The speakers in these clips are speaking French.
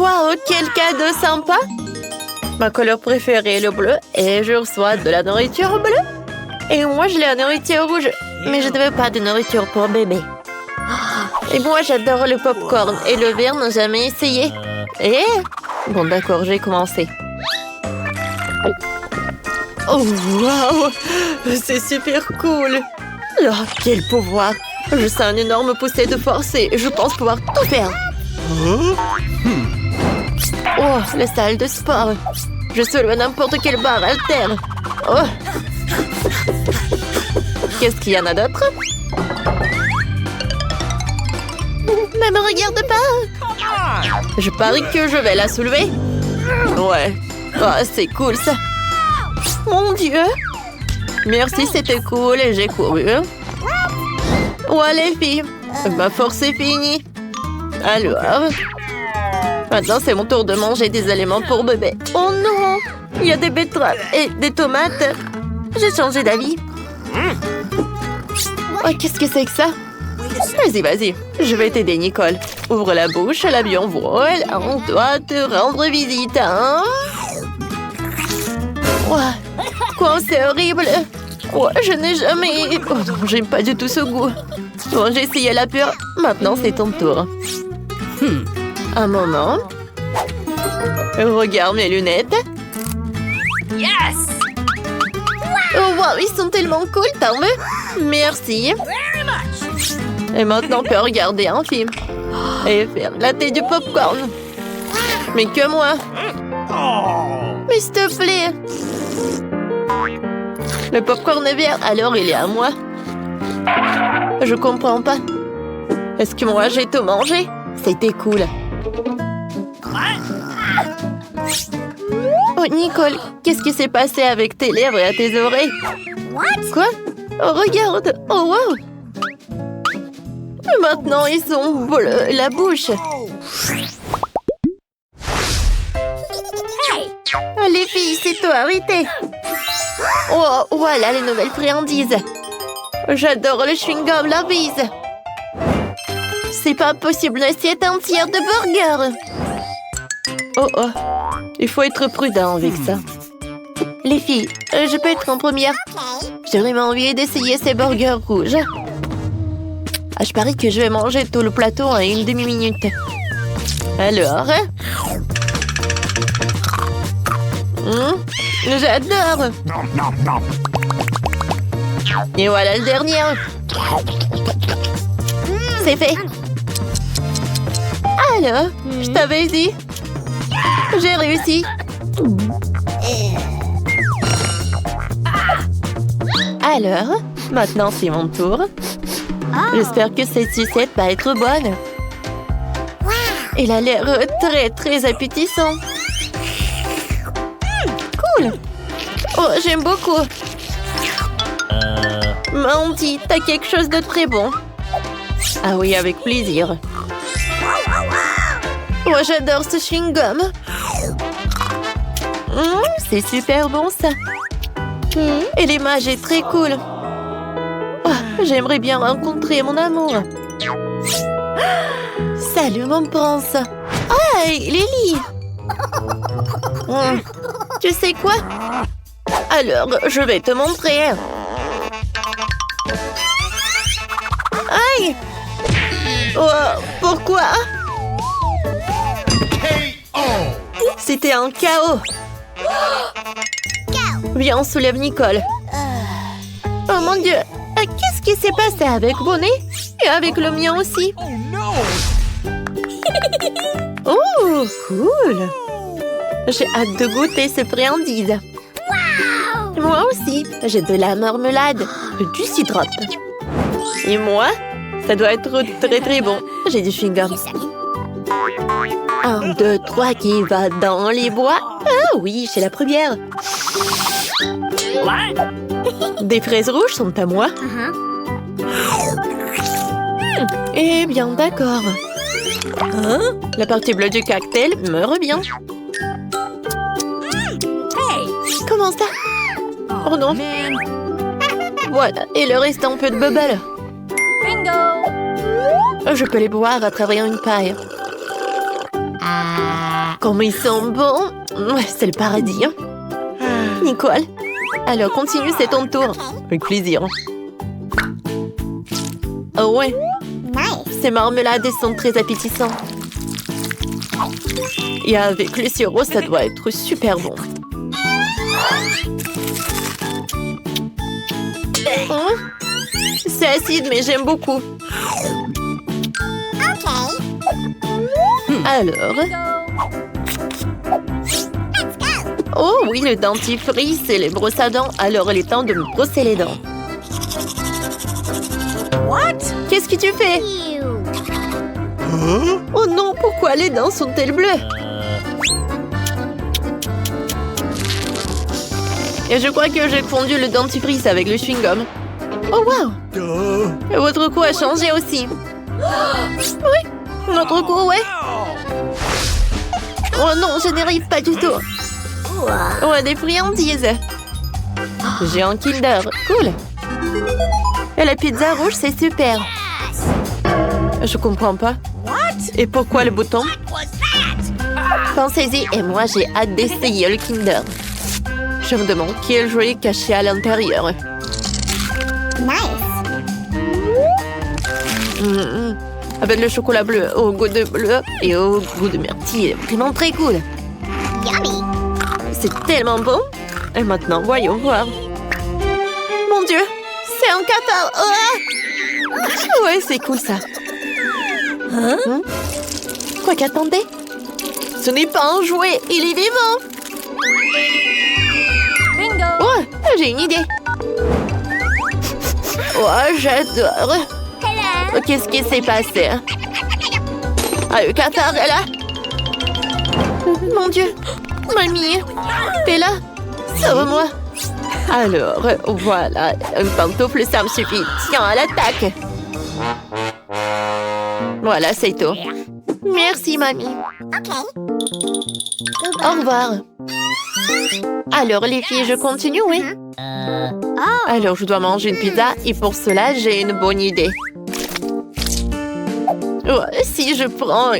Waouh, quel cadeau sympa! Ma couleur préférée est le bleu et je reçois de la nourriture bleue. Et moi, je l'ai la nourriture rouge. Mais je ne veux pas de nourriture pour bébé. Et moi, j'adore le popcorn et le verre n'a jamais essayé. Et... Bon, d'accord, j'ai commencé. Oh, waouh! C'est super cool! Oh, quel pouvoir! Je sens une énorme poussée de force et je pense pouvoir tout faire. Oh, la salle de sport. Je soulève n'importe quelle barre haltère. Oh. Qu'est-ce qu'il y en a d'autre? Ne me regarde pas. Je parie que je vais la soulever. Ouais. Oh, c'est cool ça. Mon Dieu. Merci, c'était cool et j'ai couru. Ouais, les filles. Ma force est finie. Alors... Maintenant, c'est mon tour de manger des aliments pour bébé. Oh non! Il y a des betteraves et des tomates. J'ai changé d'avis. Oh, qu'est-ce que c'est que ça? Vas-y, vas-y. Je vais t'aider, Nicole. Ouvre la bouche, l'avion vole. On doit te rendre visite, hein? Ouais. Quoi, c'est horrible. Ouais, je n'ai jamais... Oh non, j'aime pas du tout ce goût. Bon, j'ai essayé la pure. Maintenant, c'est ton tour. Un moment. Regarde mes lunettes. Yes! Oh, wow, ils sont tellement cool, t'en veux? Merci. Very much! Et maintenant, on peut regarder un film. Et faire la thé du popcorn. Mais que moi. Mais s'il te plaît. Le popcorn est vert, alors il est à moi. Je comprends pas. Est-ce que moi, j'ai tout mangé? C'était cool. Oh, Nicole, qu'est-ce qui s'est passé avec tes lèvres et à tes oreilles? Quoi? Oh, regarde! Oh, wow! Maintenant, ils sont bleus, la bouche. Oh, les filles, c'est toi, arrêtez! Oh, voilà les nouvelles friandises. J'adore le chewing-gum, la bise. C'est pas possible, une assiette entière de burgers. Oh, oh. Il faut être prudent avec ça. Les filles, je peux être en première? J'ai vraiment envie d'essayer ces burgers rouges. Ah, je parie que je vais manger tout le plateau en une demi-minute. Alors? J'adore! Et voilà le dernier. C'est fait. Alors, je t'avais dit. J'ai réussi. Alors, maintenant c'est mon tour. J'espère que cette sucette va être bonne. Elle a l'air très, très appétissant. Cool. Oh, j'aime beaucoup. Mandy, t'as quelque chose de très bon. Ah oui, avec plaisir. Oh, j'adore ce chewing-gum. C'est super bon, ça. Et l'image est très cool. Oh, j'aimerais bien rencontrer mon amour. Salut, mon prince. Hey, Lily. Tu sais quoi? Alors, je vais te montrer. Aïe! Oh, pourquoi? C'était un chaos. Viens, on soulève Nicole. Oh mon Dieu! Qu'est-ce qui s'est passé avec Bonnet? Et avec le mien aussi? Oh, cool! J'ai hâte de goûter ces friandises. Moi aussi, j'ai de la marmelade, du syrup. Et moi, ça doit être très très bon. J'ai du chewing-gum. 1, 2, 3, qui va dans les bois? Ah oui, c'est la première. Des fraises rouges sont à moi. Eh bien, d'accord. La partie bleue du cocktail me revient. Comment ça? Oh non. Voilà, et le reste un peu de bubble. Je peux les boire à travers une paille. Comme ils sont bons. Ouais, c'est le paradis. Hein. Nicole. Alors, continue, c'est ton tour. Avec plaisir. Oh ouais. Ces marmelades sont très appétissantes. Et avec le sirop, ça doit être super bon. Oh, c'est acide, mais j'aime beaucoup. Alors... Oh oui, le dentifrice et les brosses à dents. Alors, il est temps de me brosser les dents. Qu'est-ce que tu fais? Oh non, pourquoi les dents sont-elles bleues? Et je crois que j'ai fondu le dentifrice avec le chewing-gum. Oh wow! Et votre cou a changé aussi. Oui, notre cou, ouais. Oh non, je n'y arrive pas du tout. Oh, des friandises. J'ai un Kinder. Cool. Et la pizza rouge, c'est super. Je comprends pas. Et pourquoi le bouton? Pensez-y, et moi, j'ai hâte d'essayer le Kinder. Je me demande quel jouet est caché à l'intérieur. Avec le chocolat bleu au goût de bleu et au goût de myrtille. Vraiment très cool. C'est tellement bon. Et maintenant, voyons voir. Mon Dieu, c'est un cathare. Oh ouais, c'est cool ça. Quoi qu'attendez? Ce n'est pas un jouet, il est vivant. Bingo! Oh, j'ai une idée. Oh, j'adore. Oh, qu'est-ce qui s'est passé? Ah, le cathare est là. Mon Dieu. Mamie, t'es là? Sauve-moi. Alors, voilà. Une pantoufle, ça me suffit. Tiens, à l'attaque. Voilà, c'est tout. Merci, mamie. Au revoir. Alors, les filles, je continue, oui? Alors, je dois manger une pizza et pour cela, j'ai une bonne idée. Oh, si je prends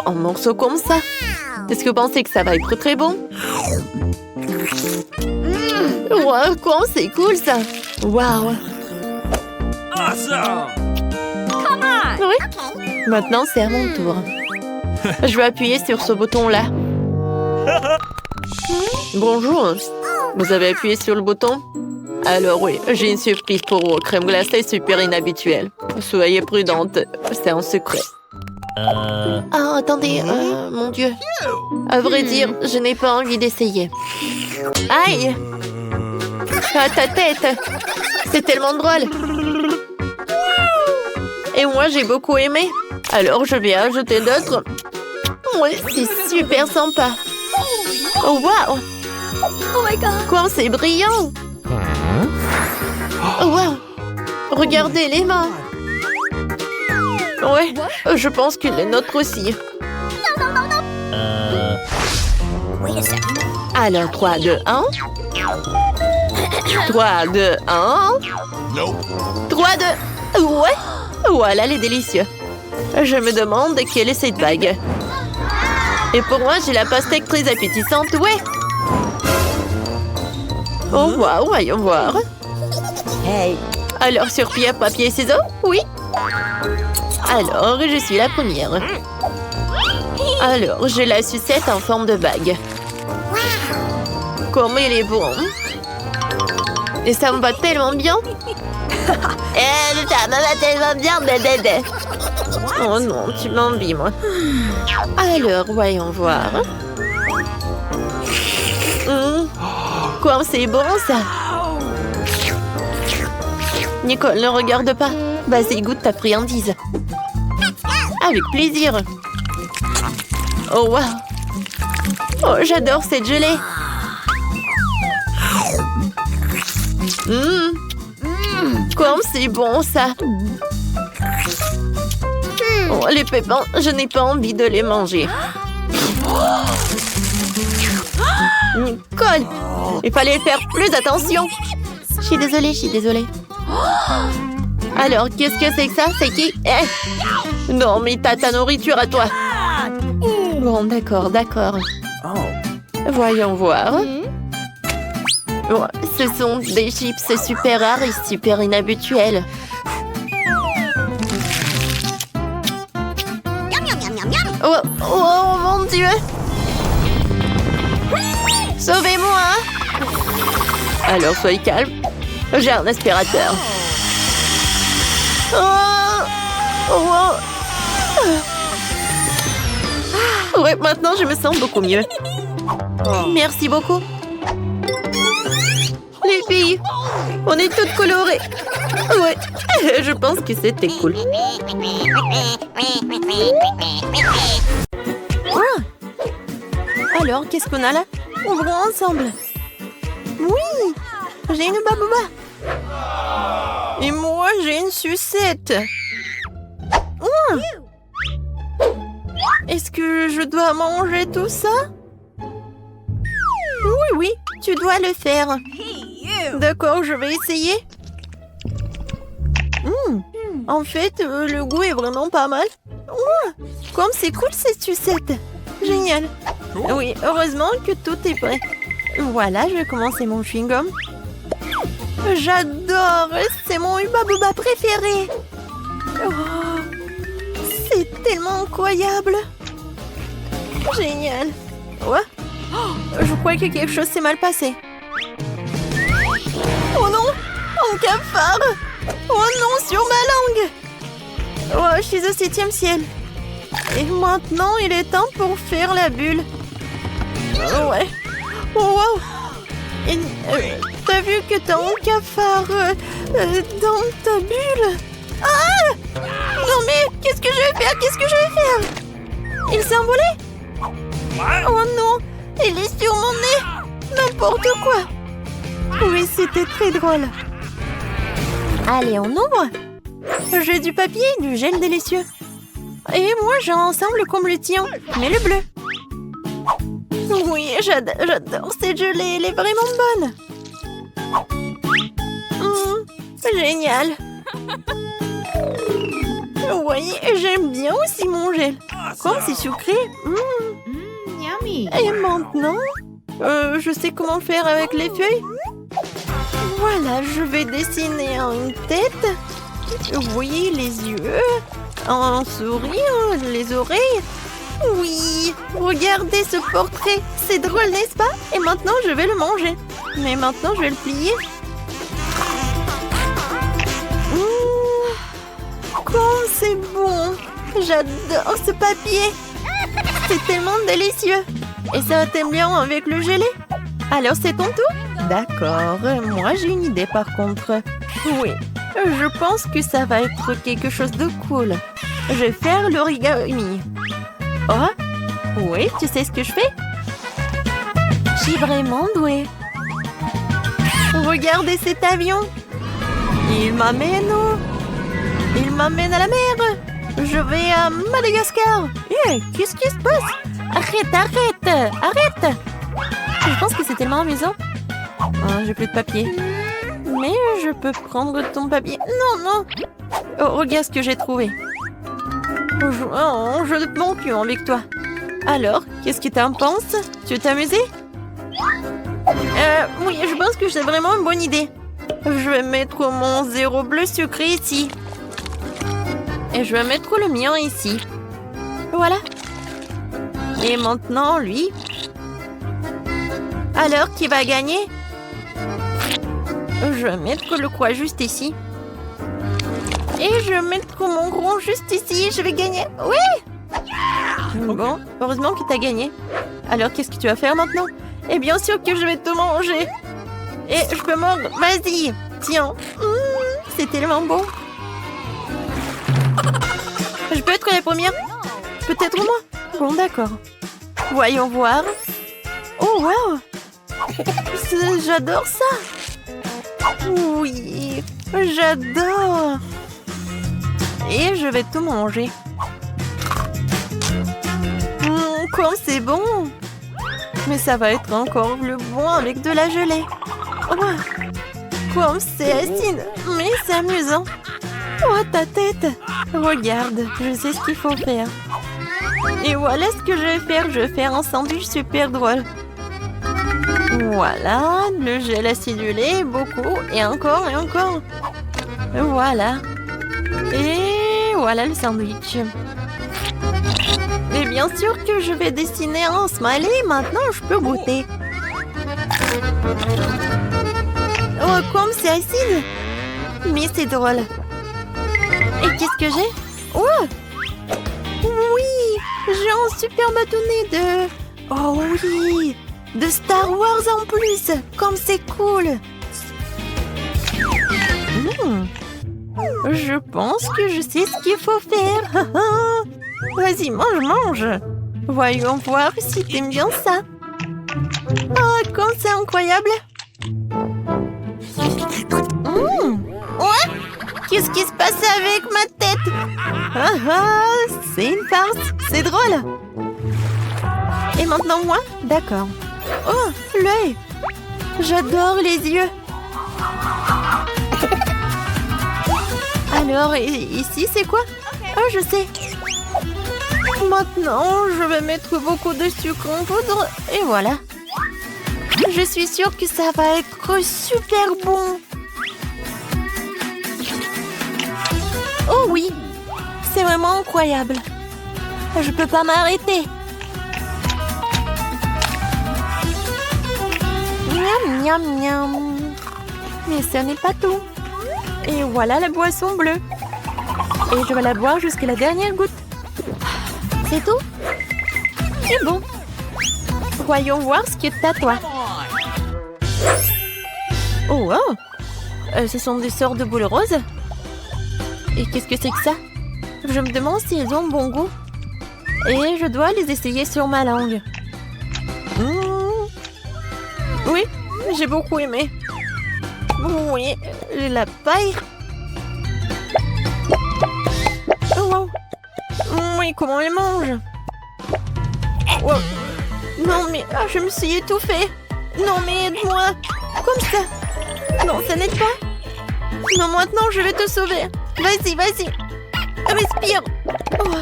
un morceau comme ça, est-ce que vous pensez que ça va être très bon? Wow, quoi, c'est cool ça! Wow! Awesome! Come on! Oui? Maintenant, c'est à mon tour. Je vais appuyer sur ce bouton-là. Bonjour! Vous avez appuyé sur le bouton? Alors oui, j'ai une surprise pour vous. Crème glacée super inhabituelle. Soyez prudente, c'est un secret. Ah, attendez, mon Dieu. À vrai dire, je n'ai pas envie d'essayer. Aïe! À ta tête! C'est tellement drôle! Et moi, j'ai beaucoup aimé. Alors, je vais ajouter d'autres. Oui, c'est super sympa. Oh, wow! Oh my god! Quoi, c'est brillant! Oh, wow! Regardez les mains! Ouais, je pense que les nôtres aussi. Wait a second. Alors, 3, 2, 1. 3, 2, 1. 3, 2... Ouais! Voilà, elle est délicieuse. Je me demande quelle est cette bague. Et pour moi, j'ai la pastèque très appétissante, ouais! Oh, waouh, voyons voir. Hey! Alors, sur pierre, papier, ciseaux? Oui. Alors, je suis la première. Alors, j'ai la sucette en forme de bague. Comme il est bon. Et ça me va tellement bien. Ça me va tellement bien, bébé. Oh non, tu m'envies, moi. Alors, voyons voir. Quoi, c'est bon, ça. Nicole, ne regarde pas. Vas-y, goûte ta friandise. Avec plaisir. Oh, wow. Oh, j'adore cette gelée. Comme c'est bon, ça. Oh, les pépins, je n'ai pas envie de les manger. Nicole, il fallait faire plus attention. Je suis désolée. Alors, qu'est-ce que c'est que ça? C'est qui? Non, mais t'as ta nourriture à toi. Bon, d'accord, d'accord. Voyons voir. Oh, ce sont des chips super rares et super inhabituels. Oh, oh mon Dieu! Sauvez-moi! Alors, soyez calme. J'ai un aspirateur. Oh! Oh! Ouais, maintenant, je me sens beaucoup mieux. Merci beaucoup. Les filles, on est toutes colorées. Ouais, je pense que c'était cool. Ah. Alors, qu'est-ce qu'on a là? Ouvrons ensemble. Oui, j'ai une babouba. Et moi, j'ai une sucette. Oh. Est-ce que je dois manger tout ça? Oui, oui, tu dois le faire. D'accord, je vais essayer. En fait, le goût est vraiment pas mal. Comme c'est cool cette sucette. Génial. Oui, heureusement que tout est prêt. Voilà, je vais commencer mon chewing-gum. J'adore, c'est mon Hubba Bubba préféré. Oh, c'est tellement incroyable. Génial. Ouais. Je crois que quelque chose s'est mal passé. Oh non, un cafard. Oh non, sur ma langue. Oh, je suis au 7e ciel. Et maintenant, il est temps pour faire la bulle. Oh, ouais. Oh, wow. T'as vu que t'as un cafard dans ta bulle? Ah! Non mais, qu'est-ce que je vais faire? Qu'est-ce que je vais faire? Il s'est envolé? Oh non, il est sur mon nez. N'importe quoi. Oui, c'était très drôle. Allez, on ouvre. J'ai du papier et du gel délicieux. Et moi, j'ai un ensemble comme le tien, mais le bleu. Oui, j'adore cette gelée, elle est vraiment bonne. Génial. Oui, j'aime bien aussi mon gel. Comme c'est sucré. Yummy. Et maintenant, je sais comment faire avec les feuilles. Voilà, je vais dessiner une tête. Oui, les yeux. Un sourire, les oreilles. Oui, regardez ce portrait. C'est drôle, n'est-ce pas? Et maintenant, je vais le manger. Mais maintenant, je vais le plier. Comme c'est bon. J'adore ce papier. C'est tellement délicieux. Et ça t'aime bien avec le gelé? Alors, c'est ton tour? D'accord. Moi, j'ai une idée par contre. Oui, je pense que ça va être quelque chose de cool. Je vais faire l'origami. Oh, oui, tu sais ce que je fais? Je suis vraiment douée. Regardez cet avion. Il m'amène à la mer. Je vais à Madagascar. Qu'est-ce qui se passe? Arrête. Je pense que c'est tellement amusant. Oh, j'ai plus de papier. Mais je peux prendre ton papier. Non. Oh, regarde ce que j'ai trouvé. Je ne m'en plus avec toi. Alors, qu'est-ce que t'en penses? Tu t'es amusé? Oui, je pense que c'est vraiment une bonne idée. Je vais mettre mon 0 bleu sucré ici. Et je vais mettre le mien ici. Voilà. Et maintenant, lui. Alors, qui va gagner? Je vais mettre le quoi juste ici. Et je vais mettre mon gros juste ici. Je vais gagner. Oui! Bon, heureusement que tu as gagné. Alors, qu'est-ce que tu vas faire maintenant? Et bien sûr que je vais te manger. Et je peux mordre. Vas-y. Tiens. C'est tellement bon. Je peux être la première? Peut-être moi. Bon, d'accord. Voyons voir. Oh, wow. J'adore ça. Oui, j'adore. Et je vais tout manger. Comme c'est bon. Mais ça va être encore plus bon avec de la gelée. Oh, comme c'est acide. Mais c'est amusant. Oh, ta tête. Regarde, je sais ce qu'il faut faire. Et voilà ce que je vais faire. Je vais faire un sandwich super drôle. Voilà, le gel acidulé, beaucoup, et encore, et encore. Voilà. Et voilà le sandwich. Et bien sûr que je vais dessiner un smiley. Maintenant, je peux goûter. Oh, comme c'est acide. Mais c'est drôle. Et qu'est-ce que j'ai? Oh! Oui! J'ai un super bâtonnet de... Oh oui! De Star Wars en plus! Comme c'est cool! Je pense que je sais ce qu'il faut faire. Vas-y, mange, mange. Voyons voir si t'aimes bien ça. Oh, comme c'est incroyable. Ouais? Qu'est-ce qui se passe avec ma tête? C'est une farce. C'est drôle. Et maintenant moi? D'accord. Oh, l'œil. J'adore les yeux. Alors, ici, c'est quoi? Oh, je sais. Maintenant, je vais mettre beaucoup de sucre en poudre. Et voilà. Je suis sûre que ça va être super bon. Oh oui. C'est vraiment incroyable. Je peux pas m'arrêter. Miam, miam, miam. Mais ce n'est pas tout. Et voilà la boisson bleue. Et je vais la boire jusqu'à la dernière goutte. C'est tout? C'est bon. Voyons voir ce que t'as, toi. Oh, wow. Ce sont des sortes de boules roses. Et qu'est-ce que c'est que ça? Je me demande s'ils ont bon goût. Et je dois les essayer sur ma langue. Oui, j'ai beaucoup aimé. Oui, la paille. Oh, wow. Oui, comment on les mange? Wow. Non, mais je me suis étouffée. Non, mais aide-moi. Comme ça. Non, ça n'aide pas. Non, maintenant, je vais te sauver. Vas-y, vas-y. Respire. Oh.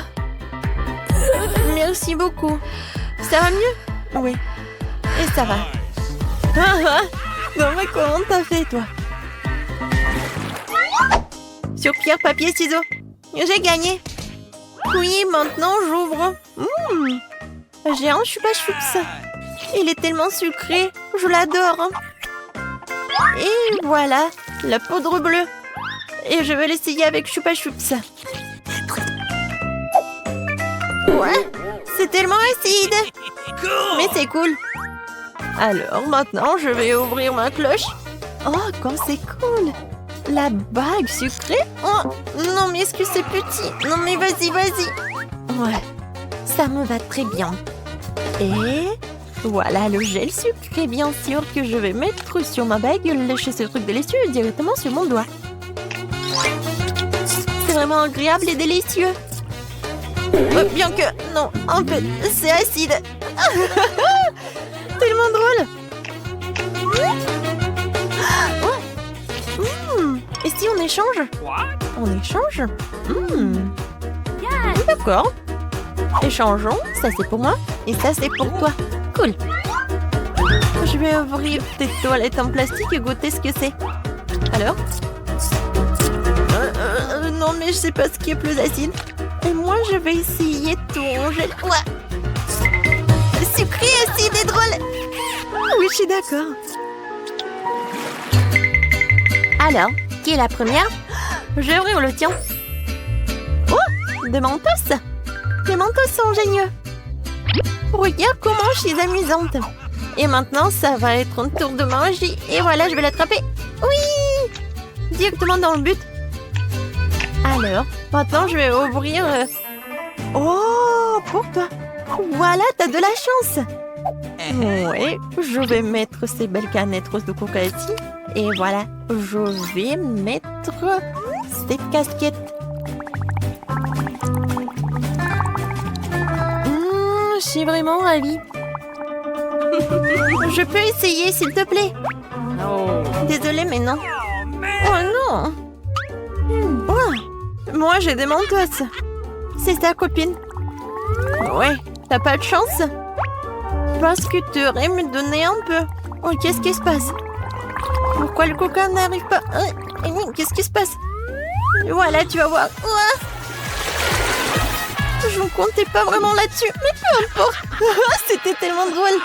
Merci beaucoup. Ça va mieux? Oui. Et ça va. Non, mais comment t'as fait, toi? Sur pierre, papier, ciseaux. J'ai gagné. Oui, maintenant, j'ouvre. J'ai un chupa-chups. Il est tellement sucré. Je l'adore. Et voilà, la poudre bleue. Et je vais l'essayer avec chupa-chups. Ouais, c'est tellement acide. Mais c'est cool. Alors, maintenant, je vais ouvrir ma cloche. Oh, comme c'est cool. La bague sucrée. Oh, non, mais est-ce que c'est petit? Non, mais vas-y, vas-y. Ouais, ça me va très bien. Et voilà le gel sucré, bien sûr, que je vais mettre sur ma bague. Lécher ce truc délicieux directement sur mon doigt. C'est vraiment agréable et délicieux. Bien que, non, en fait, c'est acide. Tellement drôle. Et si on échange? On échange? D'accord. Échangeons. Ça, c'est pour moi. Et ça, c'est pour toi. Cool. Je vais ouvrir tes toilettes en plastique et goûter ce que c'est. Alors? Non, mais je sais pas ce qui est plus acide. Et moi, je vais essayer ton gel. Ouais. Sucré, acide et drôle. Oui, je suis d'accord. Alors, qui est la première? Je vais ouvrir le tien. Oh, des mentos. Les mentos sont géniaux. Regarde comment je suis amusante. Et maintenant, ça va être un tour de magie. Et voilà, je vais l'attraper. Oui! Directement dans le but. Alors, maintenant, je vais ouvrir... Oh, pour toi. Voilà, t'as de la chance. Oui, je vais mettre ces belles canettes roses de coca ici. Et voilà, je vais mettre cette casquette. Je suis vraiment ravie. Je peux essayer, s'il te plaît? Désolée, mais non. Oh non. Oh, moi, j'ai des mentos. C'est sa copine. Ouais, t'as pas de chance? Parce que tu aurais me donner un peu. Oh, qu'est-ce qui se passe? Pourquoi le coca n'arrive pas? Qu'est-ce qui se passe? Voilà, tu vas voir. Je ne comptais pas vraiment là-dessus, mais peu importe. C'était tellement drôle.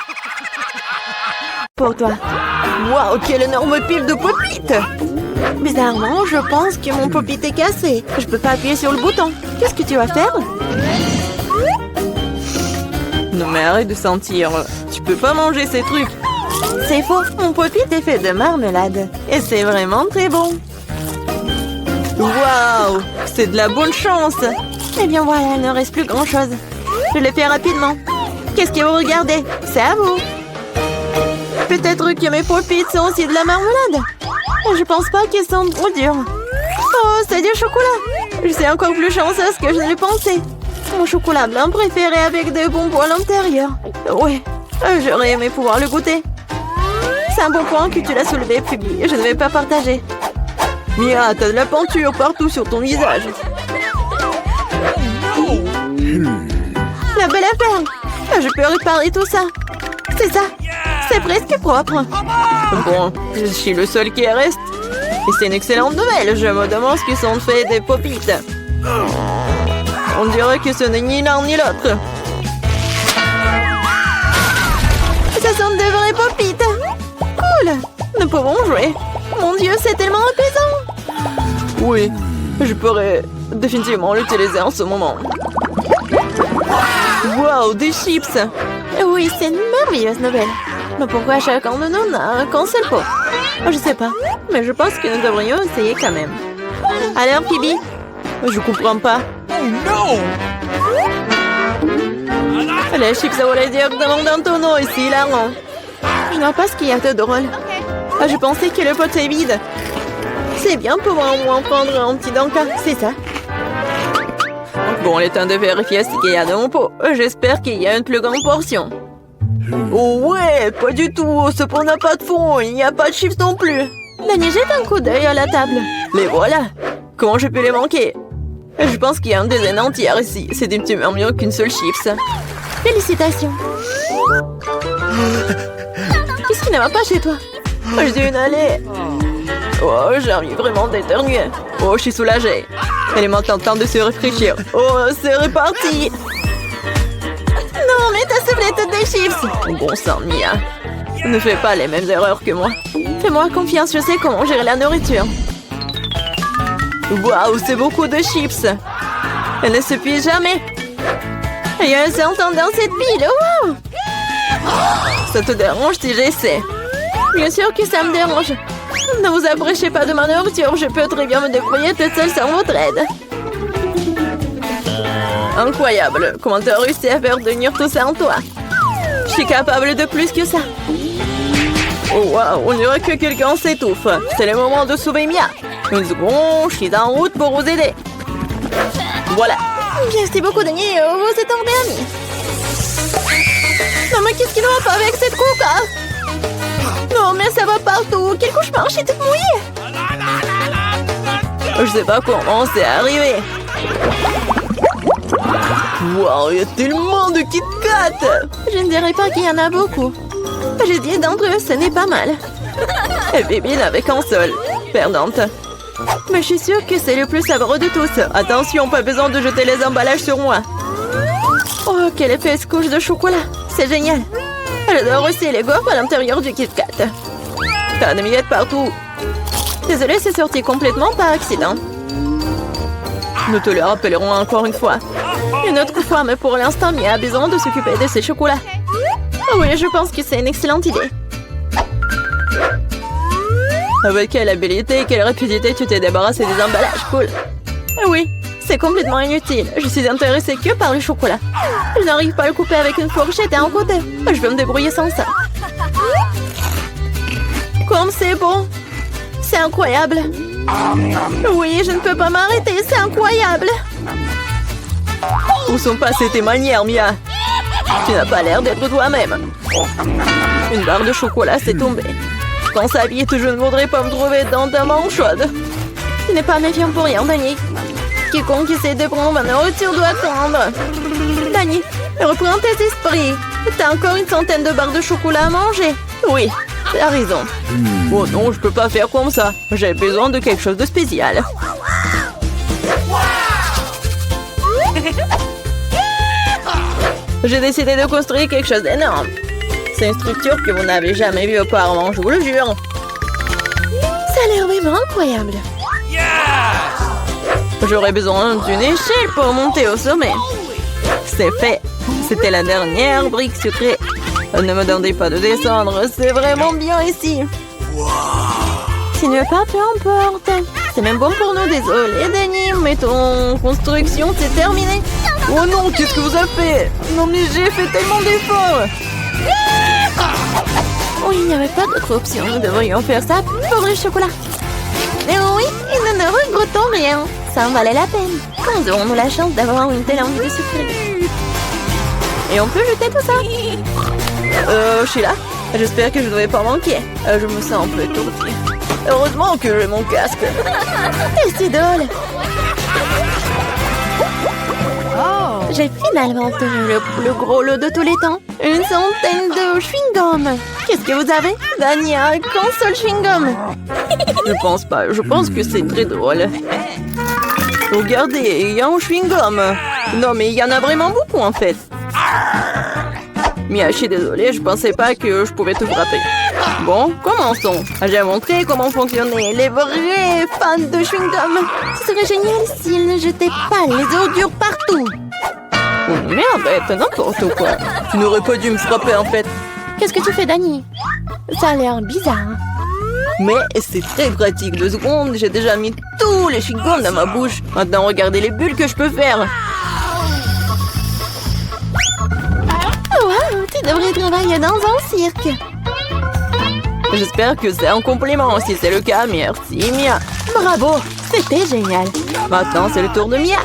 Pour toi. Waouh, quelle énorme pile de pop-it! Bizarrement, je pense que mon pop-it est cassé. Je peux pas appuyer sur le bouton. Qu'est-ce que tu vas faire? Non mais arrête de sentir. Tu peux pas manger ces trucs. C'est faux. Mon pop-it est fait de marmelade. Et c'est vraiment très bon. Waouh! C'est de la bonne chance. Eh bien voilà, il ne reste plus grand-chose. Je le fais rapidement. Qu'est-ce que vous regardez? C'est à vous. Peut-être que mes pop-it sont aussi de la marmelade. Je pense pas qu'ils sont trop durs. Oh, c'est du chocolat. Je suis encore plus chanceuse que je ne le pensais. Mon chocolat blanc préféré avec des bonbons à l'intérieur. Ouais, j'aurais aimé pouvoir le goûter. C'est un bon point que tu l'as soulevé, Phoebe. Je ne vais pas partager. Mia, t'as de la peinture partout sur ton visage. La belle affaire. Je peux réparer tout ça. C'est ça. C'est presque propre. Bon, je suis le seul qui reste. Et c'est une excellente nouvelle. Je me demande ce qu'ils sont faits des pop-it. On dirait que ce n'est ni l'un ni l'autre. Ce sont de vrais pop-it. Cool. Nous pouvons jouer. Mon Dieu, c'est tellement apaisant. Oui, je pourrais définitivement l'utiliser en ce moment. Wow, des chips. Oui, c'est une merveilleuse nouvelle. Mais pourquoi chacun de nous n'a qu'un seul pot? Je sais pas, mais je pense que nous devrions essayer quand même. Alors, Phoebe? Je comprends pas. Oh non! Les chips volaient directement dans ton eau ici, hilarant. Je ne vois pas ce qu'il y a de drôle. Je pensais que le pot est vide. C'est bien pour au moins prendre un petit danka, c'est ça. Bon, il est temps de vérifier ce qu'il y a dans mon pot. J'espère qu'il y a une plus grande portion. Oh ouais, pas du tout. Ce pot n'a pas de fond. Il n'y a pas de chips non plus. Dany, jette un coup d'œil à la table. Les voilà. Comment je peux les manquer? Je pense qu'il y a une dizaine entière ici. C'est un petit peu mieux qu'une seule chips. Félicitations. Qu'est-ce qui ne va pas chez toi? J'ai une allée. Oh, j'ai envie vraiment d'éternuer. Oh, je suis soulagée. Elle est maintenant en train de se réfléchir. Oh, c'est reparti. Non, mais t'as soufflé toutes des chips. Bon sang, Mia. Ne fais pas les mêmes erreurs que moi. Fais-moi confiance, je sais comment gérer la nourriture. Waouh, c'est beaucoup de chips. Elle ne s'épuise jamais. Il y a un certain dans cette pile. Wow. Ça te dérange si j'essaie? Bien sûr que ça me dérange. Ne vous approchez pas de ma nourriture. Je peux très bien me débrouiller toute seule sans votre aide. Incroyable. Comment tu as réussi à faire tenir tout ça en toi? Je suis capable de plus que ça. Oh waouh, on dirait que quelqu'un s'étouffe. C'est le moment de sauver Mia. Une seconde, je suis en route pour vous aider. Voilà. Merci beaucoup, Dany. Vous êtes un vrai ami. Non, mais qu'est-ce qui ne va pas avec cette coca? Non, mais ça va partout. Quel cauchemar, je suis toute mouillée. Je sais pas comment c'est arrivé. Wow, il y a tellement de Kit Kat. Je ne dirais pas qu'il y en a beaucoup. J'ai 10 d'entre eux, ce n'est pas mal. Et Bibi n'avait qu'un seul. Perdante. Mais je suis sûre que c'est le plus savoureux de tous. Attention, pas besoin de jeter les emballages sur moi. Oh, quelle épaisse couche de chocolat. C'est génial. J'adore aussi les gaufres à l'intérieur du Kit Kat. T'as des miettes partout. Désolée, c'est sorti complètement par accident. Nous te le rappellerons encore une fois. Une autre fois, mais pour l'instant, Mia a besoin de s'occuper de ses chocolats. Oh oui, je pense que c'est une excellente idée. Avec quelle habilité et quelle rapidité tu t'es débarrassé des emballages, cool. Oui, c'est complètement inutile. Je suis intéressée que par le chocolat. Je n'arrive pas à le couper avec une fourchette et un côté. Je vais me débrouiller sans ça. Comme c'est bon. C'est incroyable. Oui, je ne peux pas m'arrêter, c'est incroyable. Où sont passées tes manières, Mia? Tu n'as pas l'air d'être toi-même. Une barre de chocolat s'est tombée. Quand ça vite, je ne voudrais pas me trouver dans ta main chaude. Tu n'es pas méfiant pour rien, Dany. Quiconque essaie de prendre ma nourriture doit attendre. Dani, reprends tes esprits. T'as encore une centaine de barres de chocolat à manger. Oui, t'as raison. Oh non, je peux pas faire comme ça. J'ai besoin de quelque chose de spécial. J'ai décidé de construire quelque chose d'énorme. C'est une structure que vous n'avez jamais vue auparavant, je vous le jure. Ça a l'air vraiment incroyable. J'aurais besoin d'une échelle pour monter au sommet. C'est fait. C'était la dernière brique sucrée. Ne me demandez pas de descendre. C'est vraiment bien ici. Si tu ne veux pas, peu importe. C'est même bon pour nous. Désolé, Dani, mais ton construction, c'est terminé. Oh non, qu'est-ce que vous avez fait? Non, mais j'ai fait tellement d'efforts. Oh, il n'y avait pas d'autre option. Nous devrions faire ça pour le chocolat. Mais oui, et nous ne regrettons rien. Ça en valait la peine. Quand aurons-nous la chance d'avoir une telle envie de sucrer? Et on peut jeter tout ça. Je suis là. J'espère que je ne vais pas manquer. Je me sens un peu étourdie. Heureusement que j'ai mon casque. C'est idole. J'ai finalement obtenu le plus gros lot de tous les temps. Une centaine de chewing-gum. Qu'est-ce que vous avez? Dani a qu'un seul chewing-gum. Je pense pas. Je pense que c'est très drôle. Regardez, il y a un chewing-gum. Non, mais il y en a vraiment beaucoup en fait. Mia, je suis désolée, je pensais pas que je pouvais te frapper. Bon, commençons. J'ai montré comment fonctionnaient les vrais fans de chewing-gum. Ce serait génial s'ils ne jetaient pas les ordures partout. Oh merde, t'as n'importe quoi. Tu n'aurais pas dû me frapper en fait. Qu'est-ce que tu fais, Dani? Ça a l'air bizarre. Mais c'est très pratique. 2 secondes, j'ai déjà mis tous les chewing-gums dans ma bouche. Maintenant, regardez les bulles que je peux faire. Wow, tu devrais travailler dans un cirque. J'espère que c'est un compliment. Si c'est le cas, merci Mia. Bravo, c'était génial. Maintenant, c'est le tour de Mia.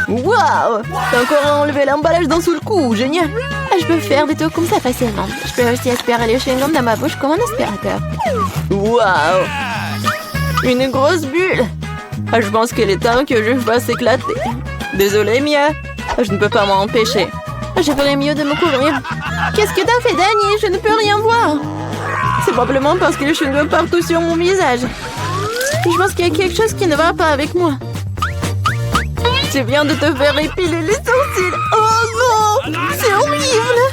Waouh, t'as encore enlevé l'emballage d'un seul coup, génial. Je peux faire des trucs comme ça facilement. Je peux aussi aspirer les chewing-gums dans ma bouche comme un aspirateur. Waouh, une grosse bulle. Je pense qu'il est temps que je fasse éclater. Désolée Mia, je ne peux pas m'en empêcher. Je ferais mieux de me couvrir. Qu'est-ce que t'as fait, Dani? Je ne peux rien voir. C'est probablement parce que les chewing-gums partout sur mon visage. Je pense qu'il y a quelque chose qui ne va pas avec moi. Tu viens de te faire épiler les sourcils. Oh non, c'est horrible.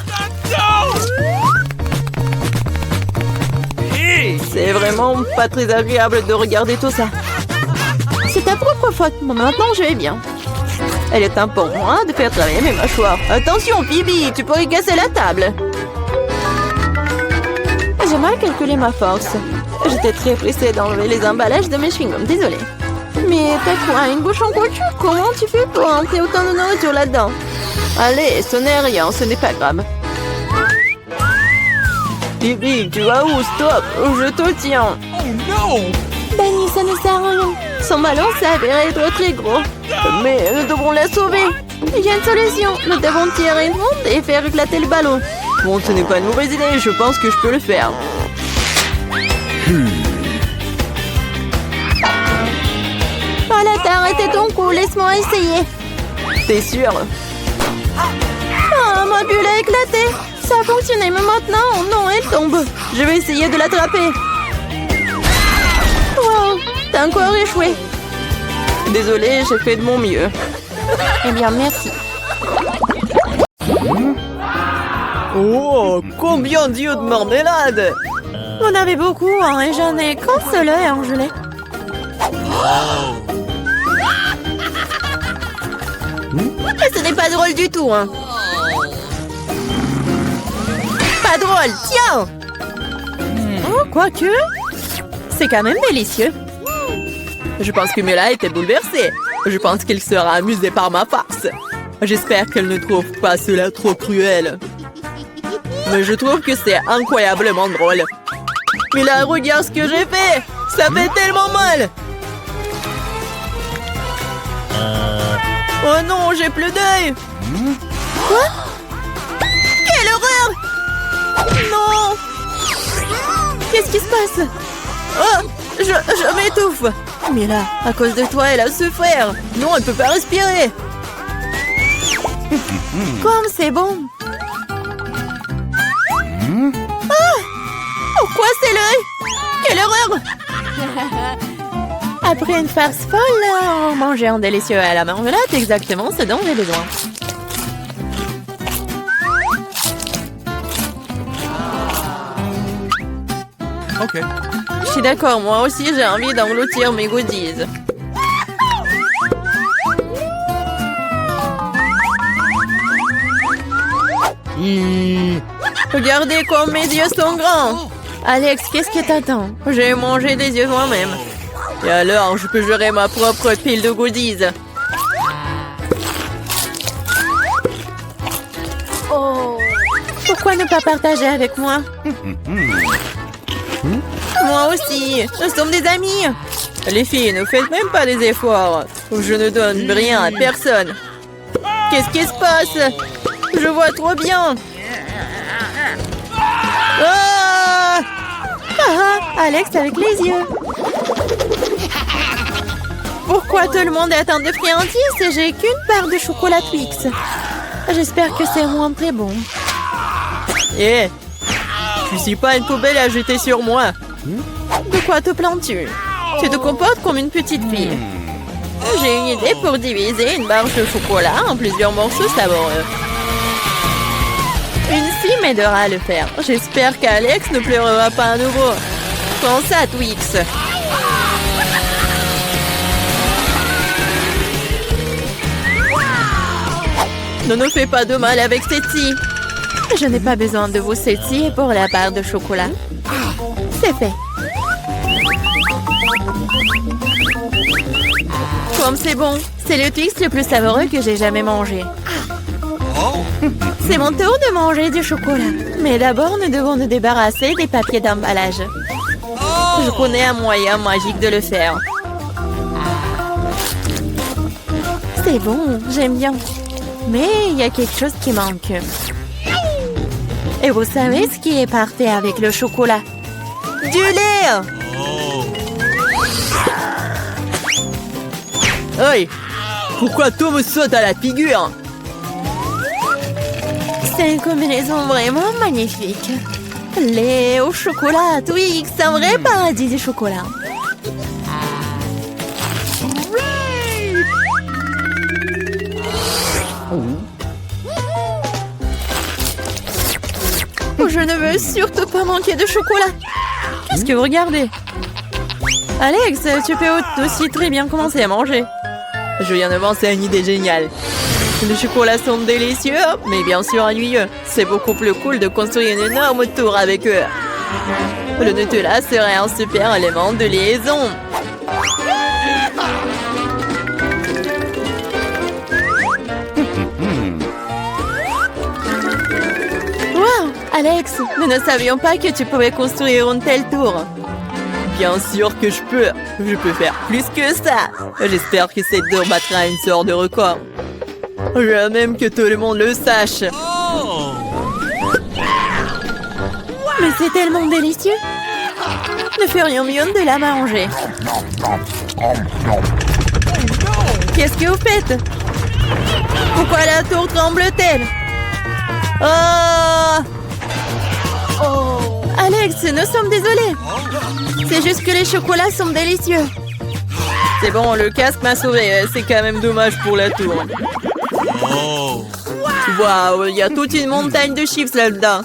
C'est vraiment pas très agréable de regarder tout ça. C'est ta propre faute. Maintenant, je vais bien. Elle est temps pour moi de faire travailler mes mâchoires. Attention, Phoebe, tu pourrais casser la table. J'ai mal calculé ma force. J'étais très pressée d'enlever les emballages de mes chewing-gums. Désolée. Mais t'as quoi, une bouche en couture? Comment tu fais pour entrer autant de nourriture là-dedans? Allez, ce n'est rien, ce n'est pas grave. Bibi, tu vas où? Stop, je te tiens. Oh non! Dani, ça ne sert à rien. Son ballon s'avère être très gros. Mais nous devrons la sauver. Il y a une solution. Nous devons tirer une onde et faire éclater le ballon. Bon, ce n'est pas une mauvaise idée, je pense que je peux le faire. Voilà, t'as arrêté ton coup, laisse-moi essayer. T'es sûr? Ah, ma bulle a éclaté. Ça a fonctionné, mais maintenant, oh non, elle tombe. Je vais essayer de l'attraper. Wow, t'as encore échoué. Désolée, j'ai fait de mon mieux. Eh bien, merci. Oh, combien d'yeux de marmelade! Vous en avez beaucoup, hein, et j'en ai qu'un seul œil en gelée. Ce n'est pas drôle du tout, hein. Pas drôle, tiens! Oh, quoique, c'est quand même délicieux. Je pense que Mila était bouleversée. Je pense qu'elle sera amusée par ma farce. J'espère qu'elle ne trouve pas cela trop cruel. Mais je trouve que c'est incroyablement drôle. Mila, regarde ce que j'ai fait! Ça fait tellement mal! Oh non, j'ai plus d'œil! Quoi? Quelle horreur! Non! Qu'est-ce qui se passe? Oh! Je m'étouffe! Mila, à cause de toi, elle a souffert! Non, elle peut pas respirer! Comme c'est bon. Ah! Pourquoi c'est l'œil? Quelle horreur! Après une farce folle, manger un délicieux à la marmelade, exactement ce dont j'ai besoin. Ok. Je suis d'accord, moi aussi j'ai envie d'engloutir mes goodies. Regardez comme mes yeux sont grands. Alex, qu'est-ce que t'attends? J'ai mangé des yeux moi-même. Et alors, je peux gérer ma propre pile de goodies. Oh. Pourquoi ne pas partager avec moi? Moi aussi, nous sommes des amis. Les filles, ne faites même pas des efforts. Je ne donne rien à personne. Qu'est-ce qui se passe? Je vois trop bien. Ah! Ah, Alex avec les yeux. Pourquoi tout le monde est atteint de friandises et j'ai qu'une barre de chocolat Twix? J'espère que c'est moins très bon. Eh, je suis pas une poubelle à jeter sur moi. De quoi te plains-tu? Tu te comportes comme une petite fille. J'ai une idée pour diviser une barre de chocolat en plusieurs morceaux savoureux. Une fille m'aidera à le faire. J'espère qu'Alex ne pleurera pas à nouveau. Prends ça, Twix. Ne nous fais pas de mal avec Cétie. Je n'ai pas besoin de vous, Cétie, pour la barre de chocolat. C'est fait. Comme c'est bon. C'est le Twix le plus savoureux que j'ai jamais mangé. C'est mon tour de manger du chocolat. Mais d'abord, nous devons nous débarrasser des papiers d'emballage. Je connais un moyen magique de le faire. C'est bon, j'aime bien. Mais il y a quelque chose qui manque. Et vous savez ce qui est parfait avec le chocolat? Du lait! Hey! Pourquoi tout me saute à la figure? C'est une combinaison vraiment magnifique. Lait au chocolat, Twix, un vrai paradis du chocolat. Je ne veux surtout pas manquer de chocolat. Qu'est-ce que vous regardez? Alex, tu peux aussi très bien commencer à manger. Je viens de penser à une idée géniale. Les chocolats sont délicieux, mais bien sûr ennuyeux. C'est beaucoup plus cool de construire une énorme tour avec eux. Le Nutella serait un super élément de liaison. Wow, Alex, nous ne savions pas que tu pouvais construire une telle tour. Bien sûr que je peux. Je peux faire plus que ça. J'espère que cette tour battra une sorte de record. Je veux même que tout le monde le sache. Mais c'est tellement délicieux. Nous ferions mieux de la manger. Qu'est-ce que vous faites? Pourquoi la tour tremble-t-elle? Oh! Alex, nous sommes désolés. C'est juste que les chocolats sont délicieux. C'est bon, le casque m'a sauvé. C'est quand même dommage pour la tour. Waouh, il y a toute une montagne de chips là-dedans.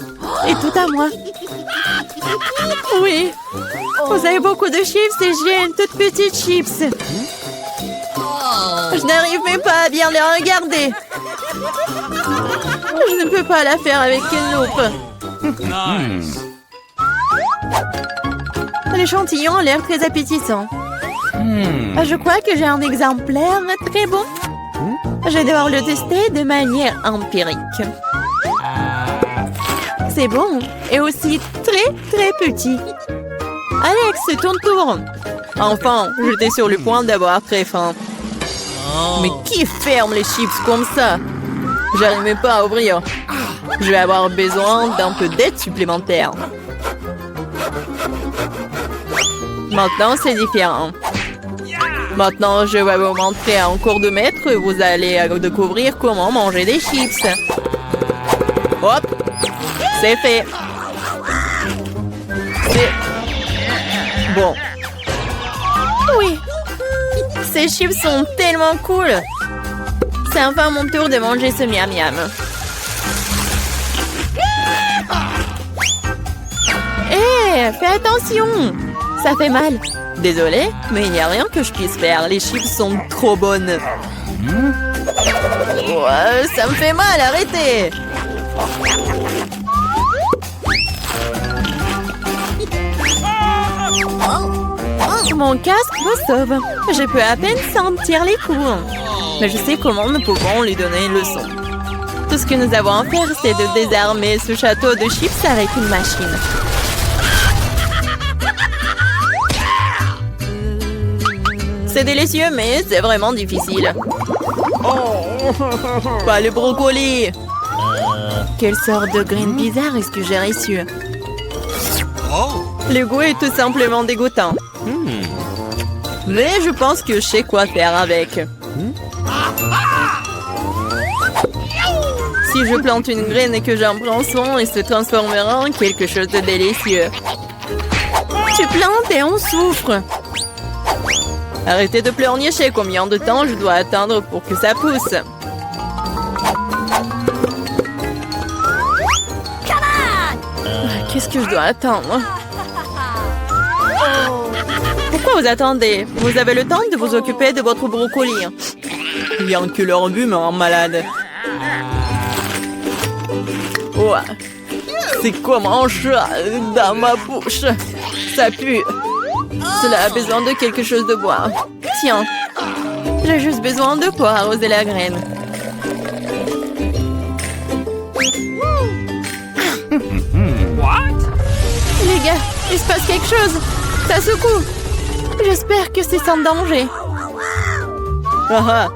Et tout à moi. Oui. Vous avez beaucoup de chips et j'ai une toute petite chips. Je n'arrive même pas à bien les regarder. Je ne peux pas la faire avec une loupe. L'échantillon a l'air très appétissant. Je crois que j'ai un exemplaire très bon. Je vais devoir le tester de manière empirique. C'est bon et aussi très très petit. Alex, c'est ton tour. Enfin, j'étais sur le point d'avoir très faim. Mais qui ferme les chips comme ça? J'arrive même pas à ouvrir. Je vais avoir besoin d'un peu d'aide supplémentaire. Maintenant, c'est différent. Maintenant, je vais vous montrer en cours de maître. Vous allez découvrir comment manger des chips. Hop! C'est fait. C'est... bon. Oui. Ces chips sont tellement cool. C'est enfin mon tour de manger ce miam miam. Hé, fais attention. Ça fait mal. Désolée, mais il n'y a rien que je puisse faire. Les chips sont trop bonnes. Ouais, ça me fait mal, arrêtez. Mon casque me sauve. Je peux à peine sentir les coups. Mais je sais comment nous pouvons lui donner une leçon. Tout ce que nous avons à faire, c'est de désarmer ce château de chips avec une machine. C'est délicieux, mais c'est vraiment difficile. Pas le brocoli. Quelle sorte de graine bizarre est-ce que j'ai reçu? Le goût est tout simplement dégoûtant. Mais je pense que je sais quoi faire avec. Si je plante une graine et que j'en prends soin, elle se transformera en quelque chose de délicieux. Tu plantes et on souffre. Arrêtez de pleurnicher. Combien de temps je dois attendre pour que ça pousse? Qu'est-ce que je dois attendre? Pourquoi vous attendez? Vous avez le temps de vous occuper de votre brocoli. Bien que leur vue me rend malade. Ouais. C'est comme un chat dans ma bouche. Ça pue. Cela a besoin de quelque chose de boire. Tiens. J'ai juste besoin de quoi arroser la graine. Les gars, il se passe quelque chose. Ça secoue. J'espère que c'est sans danger. Ah ah.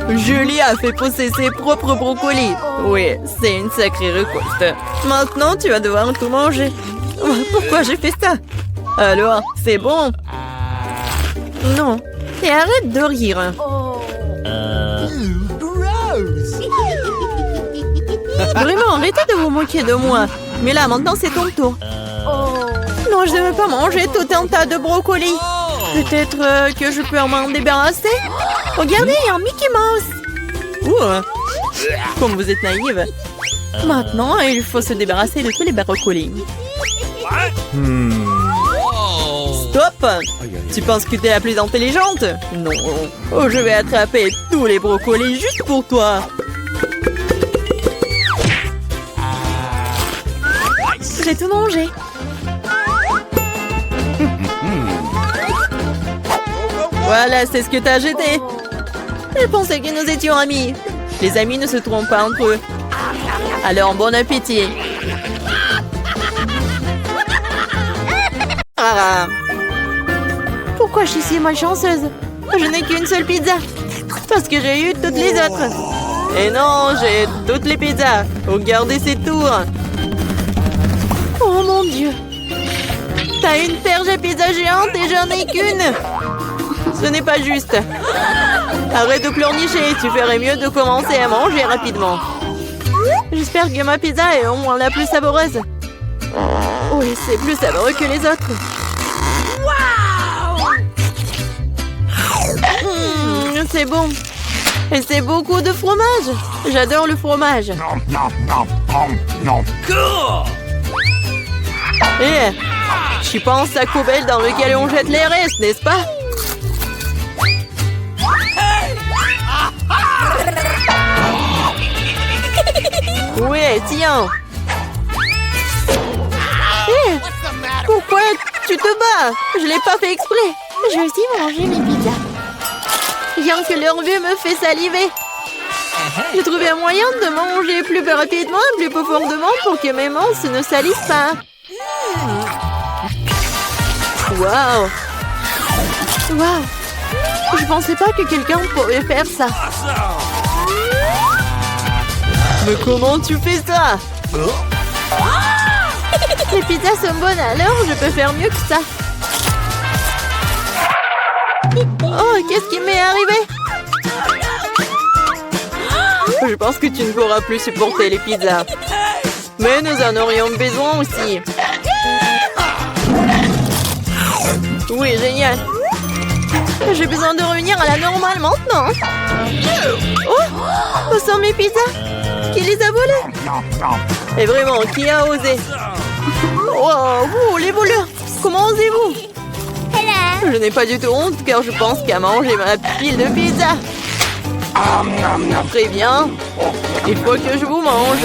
Julie a fait pousser ses propres brocolis. Oui, c'est une sacrée récolte. Maintenant, tu vas devoir tout manger. Pourquoi j'ai fait ça? Alors, c'est bon? Non. Et arrête de rire. Vraiment, arrêtez de vous moquer de moi. Mais là, maintenant, c'est ton tour. Non, je ne veux pas manger tout un tas de brocolis. Peut-être que je peux m'en débarrasser? Regardez, il y a un Mickey Mouse. Comme vous êtes naïve. Maintenant, il faut se débarrasser de tous les brocolis. Stop! Tu penses que tu es la plus intelligente? Non. Oh, je vais attraper tous les brocolis juste pour toi. J'ai tout mangé. Voilà, c'est ce que t'as jeté. Je pensais que nous étions amis. Les amis ne se trompent pas entre eux. Alors, bon appétit. Ah. Pourquoi je suis si malchanceuse? Je n'ai qu'une seule pizza. Parce que j'ai eu toutes les autres. Et non, j'ai toutes les pizzas. Regardez ces tours. Oh mon Dieu. T'as une perche à pizza géante et j'en ai qu'une. Ce n'est pas juste. Arrête de pleurnicher. Tu ferais mieux de commencer à manger rapidement. J'espère que ma pizza est au moins la plus savoureuse. Oui, c'est plus savoureux que les autres. C'est bon. Et c'est beaucoup de fromage. J'adore le fromage. Eh, tu penses à la poubelle dans laquelle on jette les restes, n'est-ce pas? Oui, tiens. Eh, pourquoi tu te bats? Je l'ai pas fait exprès. Je vais aussi manger mes pizzas. Rien que leur vue me fait saliver. J'ai trouvé un moyen de manger plus rapidement et plus profondément pour que mes mains ne salissent pas. Waouh! Waouh! Je pensais pas que quelqu'un pourrait faire ça. Mais comment tu fais ça? Les pizzas sont bonnes, alors je peux faire mieux que ça. Oh, qu'est-ce qui m'est arrivé? Je pense que tu ne pourras plus supporter les pizzas. Mais nous en aurions besoin aussi. Oui, génial. J'ai besoin de revenir à la normale maintenant. Oh, où sont mes pizzas? Qui les a volées? Et vraiment, qui a osé? Wow, vous, les voleurs, comment osez-vous? Je n'ai pas du tout honte car je pense qu'à manger ma pile de pizza. Très bien. Il faut que je vous mange.